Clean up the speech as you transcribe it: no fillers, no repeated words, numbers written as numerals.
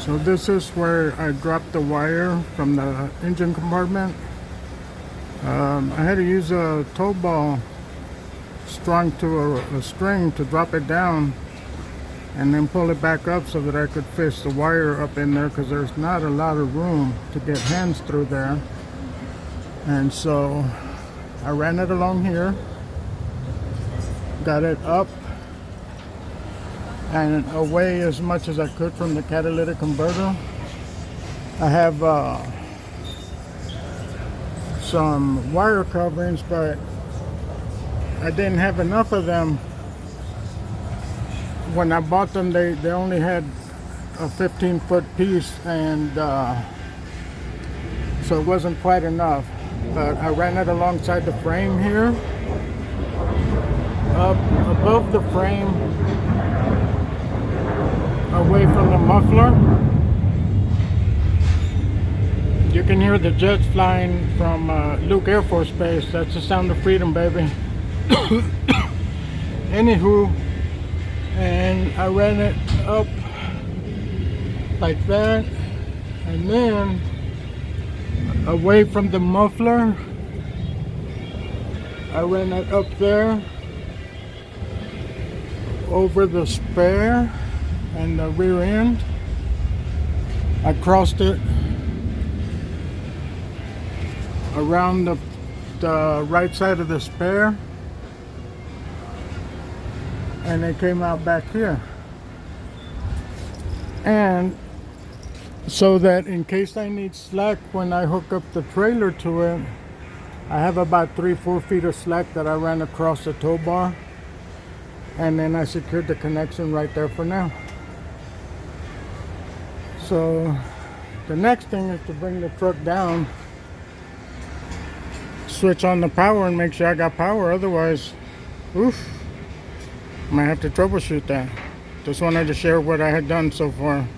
So this is where I dropped the wire from the engine compartment. I had to use a tow ball strung to a string to drop it down and then pull it back up so that I could fish the wire up in there, because there's not a lot of room to get hands through there. And so I ran it along here, got it up and away as much as I could from the catalytic converter. I have some wire coverings, but I didn't have enough of them. When I bought them, they only had a 15-foot piece, and so it wasn't quite enough. But I ran it alongside the frame here, up above the frame, away from the muffler. You can hear the jets flying from Luke Air Force Base. That's the sound of freedom, baby. Anywho, and I ran it up like that, and then away from the muffler, I ran it up there over the spare and the rear end. I crossed it around the right side of the spare, and it came out back here. And so that in case I need slack when I hook up the trailer to it, I have about 3-4 feet of slack that I ran across the tow bar, and then I secured the connection right there for now. So the next thing is to bring the truck down, switch on the power and make sure I got power. Otherwise, oof, might have to troubleshoot that. Just wanted to share what I had done so far.